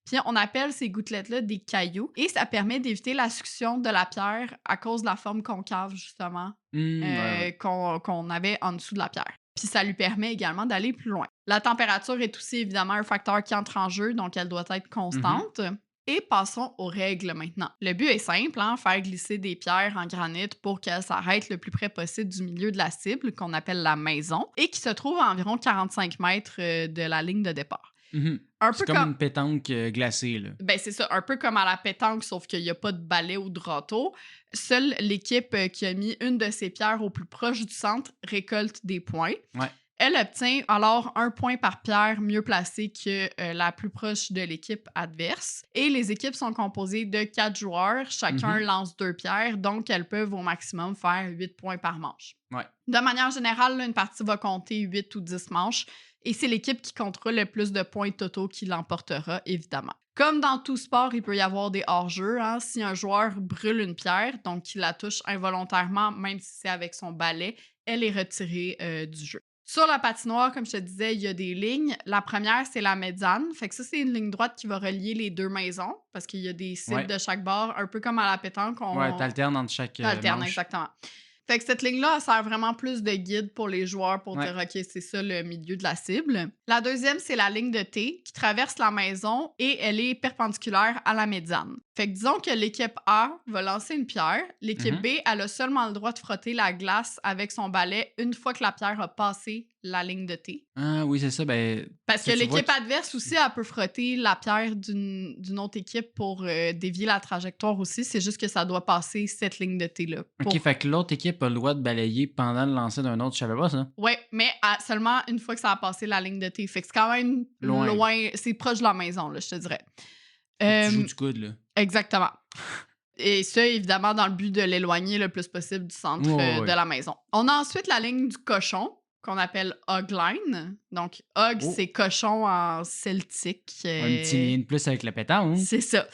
Puis on appelle ces gouttelettes-là des cailloux et ça permet d'éviter la succion de la pierre à cause de la forme concave, justement, qu'on avait en dessous de la pierre. Puis ça lui permet également d'aller plus loin. La température est aussi évidemment un facteur qui entre en jeu, donc elle doit être constante. Et passons aux règles maintenant. Le but est simple, faire glisser des pierres en granit pour qu'elles s'arrêtent le plus près possible du milieu de la cible, qu'on appelle la maison, et qui se trouve à environ 45 mètres de la ligne de départ. C'est comme une pétanque glacée, là. Ben, c'est ça, un peu comme à la pétanque, sauf qu'il n'y a pas de balai ou de râteau. Seule l'équipe qui a mis une de ces pierres au plus proche du centre récolte des points. Ouais. Elle obtient alors 1 point par pierre mieux placée que la plus proche de l'équipe adverse. Et les équipes sont composées de 4 joueurs. Chacun lance 2 pierres, donc elles peuvent au maximum faire 8 points par manche. Ouais. De manière générale, là, une partie va compter 8 ou 10 manches. Et c'est l'équipe qui comptera le plus de points totaux qui l'emportera, évidemment. Comme dans tout sport, il peut y avoir des hors-jeux. Si un joueur brûle une pierre, donc qu'il la touche involontairement, même si c'est avec son balai, elle est retirée du jeu. Sur la patinoire, comme je te disais, il y a des lignes. La première, c'est la médiane. Fait que ça, c'est une ligne droite qui va relier les 2 maisons parce qu'il y a des cibles de chaque bord, un peu comme à la pétanque. Ouais, t'alternes entre chaque manche. Exactement. Fait que cette ligne-là, elle sert vraiment plus de guide pour les joueurs pour dire, OK, c'est ça le milieu de la cible. La deuxième, c'est la ligne de T qui traverse la maison et elle est perpendiculaire à la médiane. Fait que disons que l'équipe A va lancer une pierre. L'équipe Mhm. B, elle a seulement le droit de frotter la glace avec son balai une fois que la pierre a passé la ligne de T. Ah oui, c'est ça. Ben, Parce que tu vois l'équipe adverse aussi, elle peut frotter la pierre d'une autre équipe pour dévier la trajectoire aussi. C'est juste que ça doit passer cette ligne de T-là. OK, fait que l'autre équipe a le droit de balayer pendant le lancer d'un autre. Je savais pas ça. Ouais, mais seulement une fois que ça a passé la ligne de T. Fait que c'est quand même Loin. loin. C'est proche de la maison, là, je te dirais. Faut que tu joues du coude, là. Exactement. Et ça, évidemment, dans le but de l'éloigner le plus possible du centre de la maison. On a ensuite la ligne du cochon, qu'on appelle Hog Line. Donc, Hog, c'est cochon en celtique. Un petit lien de plus avec la pétanque. C'est ça.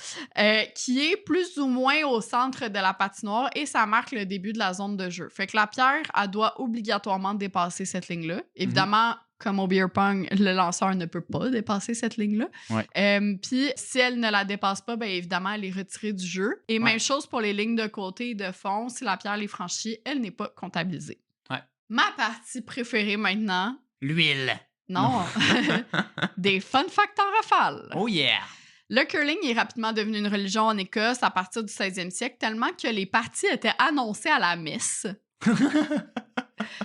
Qui est plus ou moins au centre de la patinoire et ça marque le début de la zone de jeu. Fait que la pierre, elle doit obligatoirement dépasser cette ligne-là. Évidemment, comme au beer pong, le lanceur ne peut pas dépasser cette ligne-là. Ouais. Puis, si elle ne la dépasse pas, bien évidemment, elle est retirée du jeu. Et même chose pour les lignes de côté et de fond. Si la pierre les franchit, elle n'est pas comptabilisée. Ouais. Ma partie préférée maintenant... L'huile. Non. Des fun facts en rafale. Oh yeah! Le curling est rapidement devenu une religion en Écosse à partir du 16e siècle, tellement que les parties étaient annoncées à la messe.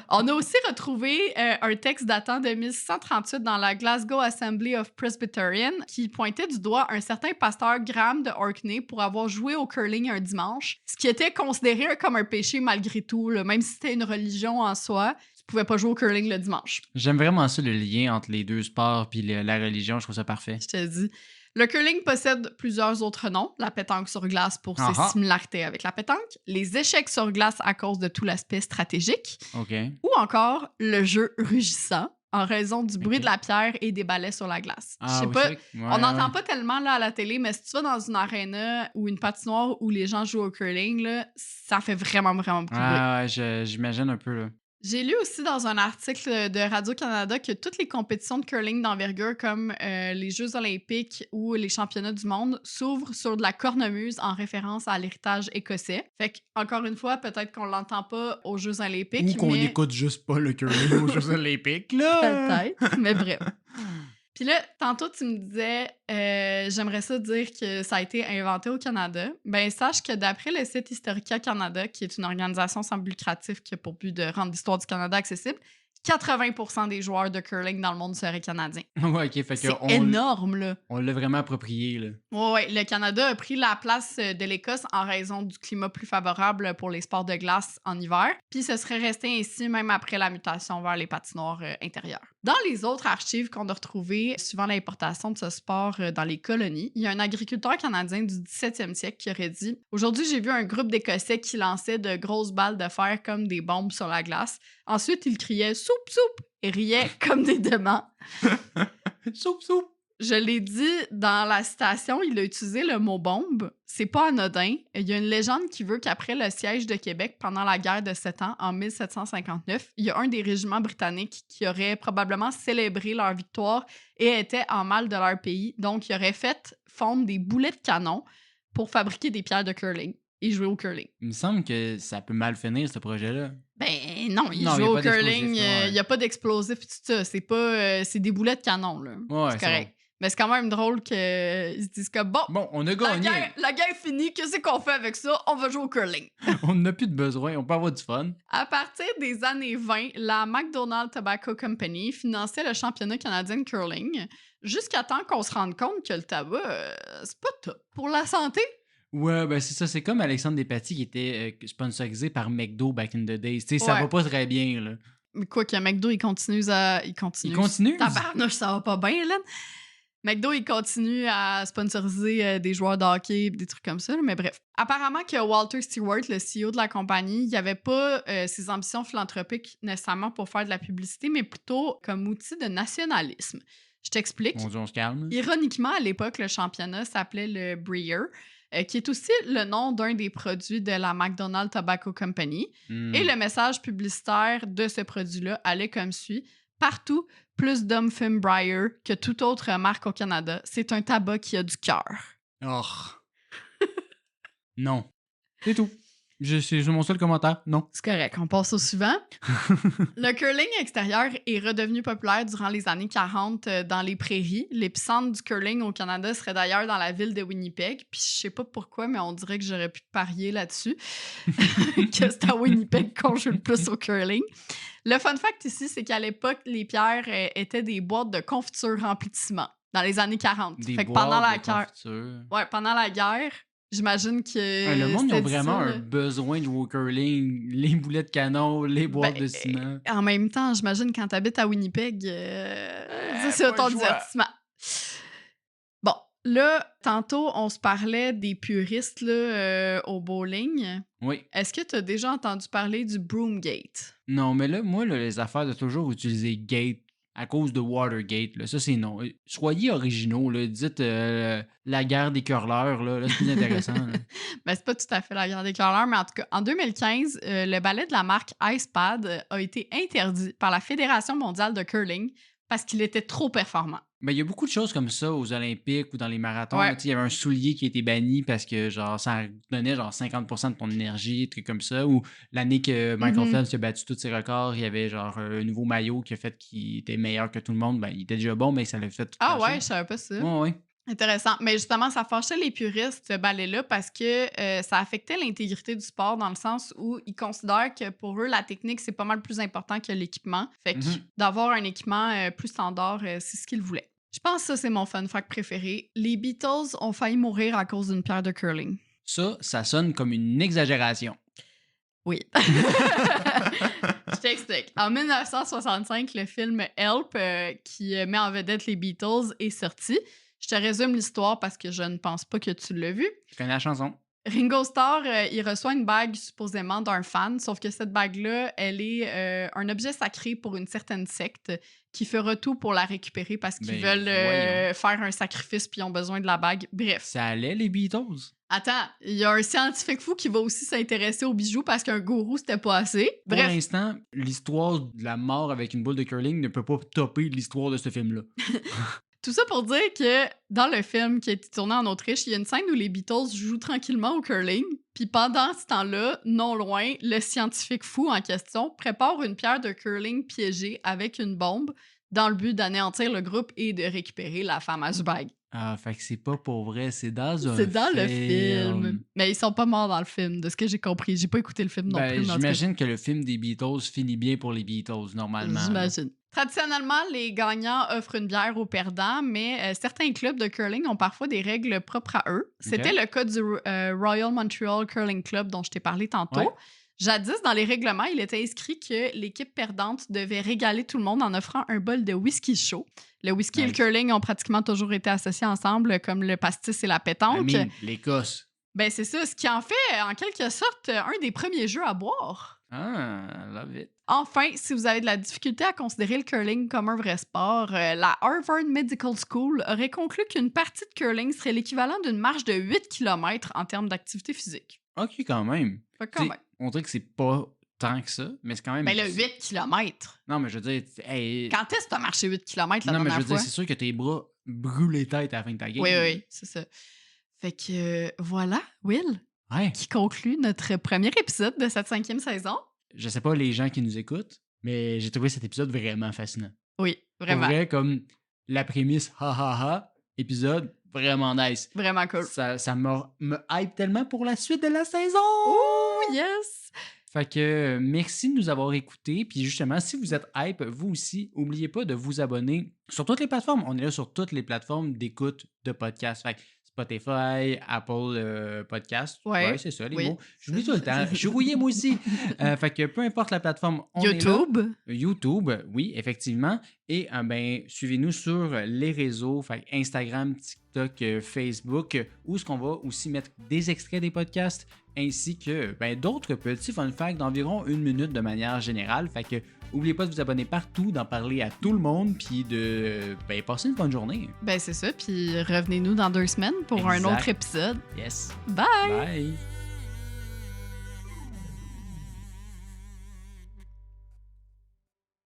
On a aussi retrouvé un texte datant de 1638 dans la Glasgow Assembly of Presbyterians qui pointait du doigt un certain pasteur Graham de Orkney pour avoir joué au curling un dimanche, ce qui était considéré comme un péché malgré tout, là, même si c'était une religion en soi. Tu pouvais pas jouer au curling le dimanche. J'aime vraiment ça, le lien entre les deux sports puis la religion. Je trouve ça parfait. Je te dis. Le curling possède plusieurs autres noms. La pétanque sur glace pour ses similarités avec la pétanque, les échecs sur glace à cause de tout l'aspect stratégique, ou encore le jeu rugissant en raison du bruit de la pierre et des balais sur la glace. Je sais pas, on n'entend pas tellement là, à la télé, mais si tu vas dans une aréna ou une patinoire où les gens jouent au curling, là, ça fait vraiment, vraiment beaucoup de bruit. Ouais, j'imagine un peu, là. J'ai lu aussi dans un article de Radio-Canada que toutes les compétitions de curling d'envergure, comme les Jeux olympiques ou les championnats du monde, s'ouvrent sur de la cornemuse en référence à l'héritage écossais. Fait que, encore une fois, peut-être qu'on l'entend pas aux Jeux olympiques. Ou qu'on écoute juste pas le curling aux Jeux olympiques, là! Peut-être, mais bref. Puis là, tantôt, tu me disais, j'aimerais ça dire que ça a été inventé au Canada. Ben, sache que d'après le site Historica Canada, qui est une organisation sans but lucratif qui a pour but de rendre l'histoire du Canada accessible, 80% des joueurs de curling dans le monde seraient canadiens. Ouais, OK. Fait que c'est énorme, là. On l'a vraiment approprié, là. Ouais, le Canada a pris la place de l'Écosse en raison du climat plus favorable pour les sports de glace en hiver, puis ce serait resté ainsi même après la mutation vers les patinoires intérieures. Dans les autres archives qu'on a retrouvées suivant l'importation de ce sport dans les colonies, il y a un agriculteur canadien du 17e siècle qui aurait dit « Aujourd'hui, j'ai vu un groupe d'Écossais qui lançait de grosses balles de fer comme des bombes sur la glace. Ensuite, ils criaient « Soupe, soupe » et riaient comme des déments. » Soupe, soupe! Je l'ai dit dans la citation, il a utilisé le mot bombe. C'est pas anodin. Il y a une légende qui veut qu'après le siège de Québec pendant la guerre de 7 ans, en 1759, il y a un des régiments britanniques qui aurait probablement célébré leur victoire et était en mal de leur pays. Donc, il aurait fait fondre des boulets de canon pour fabriquer des pierres de curling et jouer au curling. Il me semble que ça peut mal finir, ce projet-là. Ben non, il joue au curling, il n'y a pas d'explosif et tout ça. C'est pas, c'est des boulets de canon, là. Ouais, c'est correct. Bon. Mais c'est quand même drôle qu'ils se disent que bon, on a gagné. La guerre est finie, qu'est-ce qu'on fait avec ça? On va jouer au curling. On n'a plus de besoin, on peut avoir du fun. À partir des années 20, la McDonald Tobacco Company finançait le championnat canadien de curling jusqu'à temps qu'on se rende compte que le tabac, c'est pas top pour la santé. Ouais, ben c'est ça. C'est comme Alexandre Despatie qui était sponsorisé par McDo back in the days. Tu sais, ça va pas très bien, là. Mais quoi que McDo, il continue à... Il continue? Tabarnouche, ça va pas bien, Hélène. McDo, il continue à sponsoriser des joueurs de hockey et des trucs comme ça, mais bref. Apparemment que Walter Stewart, le CEO de la compagnie, il n'avait pas ses ambitions philanthropiques nécessairement pour faire de la publicité, mais plutôt comme outil de nationalisme. Je t'explique. Bon Dieu, on se calme. Ironiquement, à l'époque, le championnat s'appelait le Breer, qui est aussi le nom d'un des produits de la McDonald Tobacco Company. Et le message publicitaire de ce produit-là allait comme suit. Partout, plus d'hommes fument Breer que toute autre marque au Canada. C'est un tabac qui a du cœur. Oh. Non. C'est tout. C'est mon seul commentaire. Non. C'est correct, on passe au suivant. Le curling extérieur est redevenu populaire durant les années 40 dans les prairies. L'épicentre du curling au Canada serait d'ailleurs dans la ville de Winnipeg. Puis je sais pas pourquoi, mais on dirait que j'aurais pu parier là-dessus. Que c'est à Winnipeg qu'on joue le plus au curling. Le fun fact ici, c'est qu'à l'époque, les pierres étaient des boîtes de confiture remplies de ciment dans les années 40. Des Fait que boîtes pendant la de guerre, confiture. ouais, pendant la guerre, j'imagine que Le monde, ils ont c'était vraiment ça, un là. besoin de jouer au curling. Les boulets de canon, les boîtes Ben, de ciment. En même temps, j'imagine quand t'habites à Winnipeg, c'est pas ton le choix. divertissement. Bon, là, tantôt, on se parlait des puristes là, au bowling. Oui. Est-ce que tu as déjà entendu parler du Broomgate? Non, mais là, moi, là, les affaires de toujours utiliser Gate à cause de Watergate, là, ça, c'est non. Soyez originaux, là. Dites la guerre des curleurs, là, c'est plus intéressant. Là. Ben, c'est pas tout à fait la guerre des curleurs, mais en tout cas, en 2015, le ballet de la marque Icepad a été interdit par la Fédération mondiale de curling parce qu'il était trop performant. Mais il y a beaucoup de choses comme ça aux Olympiques ou dans les marathons. Ouais. là, tu sais, il y avait un soulier qui a été banni parce que genre ça donnait genre 50% de ton énergie, des trucs comme ça. Ou l'année que Michael Mhm. Phelps a battu tous ses records, il y avait genre un nouveau maillot qui a fait qu'il était meilleur que tout le monde. Ben, il était déjà bon, mais ça l'a fait tout Ah lâcher. ouais, je savais pas ça. Ouais, ouais. Intéressant. Mais justement, ça fâchait les puristes, ce ballet-là, parce que ça affectait l'intégrité du sport dans le sens où ils considèrent que pour eux, la technique, c'est pas mal plus important que l'équipement. Fait que Mhm. d'avoir un équipement plus standard, c'est ce qu'ils voulaient. Je pense que ça, c'est mon fun fact préféré. Les Beatles ont failli mourir à cause d'une pierre de curling. Ça sonne comme une exagération. Oui. Je t'explique. En 1965, le film Help, qui met en vedette les Beatles, est sorti. Je te résume l'histoire parce que je ne pense pas que tu l'as vu. Je connais la chanson. Ringo Starr, il reçoit une bague supposément d'un fan, sauf que cette bague-là, elle est un objet sacré pour une certaine secte qui fera tout pour la récupérer parce qu'ils Ben, veulent voyons. faire un sacrifice puis ils ont besoin de la bague. Bref. Ça allait, les Beatles? Attends, il y a un scientifique fou qui va aussi s'intéresser aux bijoux parce qu'un gourou, c'était pas assez. Pour Bref. l'instant, l'histoire de la mort avec une boule de curling ne peut pas topper l'histoire de ce film-là. Tout ça pour dire que dans le film qui a été tourné en Autriche, il y a une scène où les Beatles jouent tranquillement au curling. Puis pendant ce temps-là, non loin, le scientifique fou en question prépare une pierre de curling piégée avec une bombe dans le but d'anéantir le groupe et de récupérer la fameuse bague. Ah, fait que c'est pas pour vrai, c'est dans un C'est dans le film. film. Mais ils sont pas morts dans le film, de ce que j'ai compris. J'ai pas écouté le film non Ben, plus. mais en tout cas, j'imagine que le film des Beatles finit bien pour les Beatles, normalement. là. j'imagine. Traditionnellement, les gagnants offrent une bière aux perdants, mais certains clubs de curling ont parfois des règles propres à eux. C'était le cas du Royal Montreal Curling Club dont je t'ai parlé tantôt. Ouais. Jadis, dans les règlements, il était inscrit que l'équipe perdante devait régaler tout le monde en offrant un bol de whisky chaud. Le whisky et le Nice. curling ont pratiquement toujours été associés ensemble, comme le pastis et la pétanque. I mean, l'Écosse. Ben c'est ça, ce qui en fait, en quelque sorte, un des premiers jeux à boire. Ah, love it. Enfin, si vous avez de la difficulté à considérer le curling comme un vrai sport, la Harvard Medical School aurait conclu qu'une partie de curling serait l'équivalent d'une marche de 8 km en termes d'activité physique. Ok, quand même. Fait que quand T'sais, même. on dirait que c'est pas tant que ça, mais c'est quand même. Ben là, 8 km. Non, mais je veux dire, hey, Quand est-ce que tu as marché 8 km la non, mais je dernière veux dire, fois? c'est sûr que tes bras brûlent les têtes à la fin de ta game. Oui, oui, c'est ça. Fait que voilà, Will, Ouais. qui conclut notre premier épisode de cette 5e saison. Je sais pas les gens qui nous écoutent, mais j'ai trouvé cet épisode vraiment fascinant. Oui, Pour vraiment. vrai, comme la prémisse ha ha ha, épisode vraiment nice. Vraiment cool. Ça me hype tellement pour la suite de la saison. Oh, yes! Fait que merci de nous avoir écoutés. Puis justement, si vous êtes hype, vous aussi, n'oubliez pas de vous abonner sur toutes les plateformes. On est là sur toutes les plateformes d'écoute de podcasts. Fait que Spotify, Apple Podcast. Ouais. C'est ça, les Oui. mots. J'oublie tout le temps. Je suis rouillé, moi aussi. Fait que peu importe la plateforme, on est là. YouTube. YouTube, oui, effectivement. Et ben, suivez-nous sur les réseaux, fait Instagram, TikTok, Facebook, où est-ce qu'on va aussi mettre des extraits des podcasts, ainsi que ben, d'autres petits fun facts d'environ 1 minute de manière générale. Fait que n'oubliez pas de vous abonner partout, d'en parler à tout le monde, puis de ben, passer une bonne journée. Ben c'est ça, puis revenez-nous dans 2 semaines pour un Exact. autre épisode. Yes. Bye! Bye!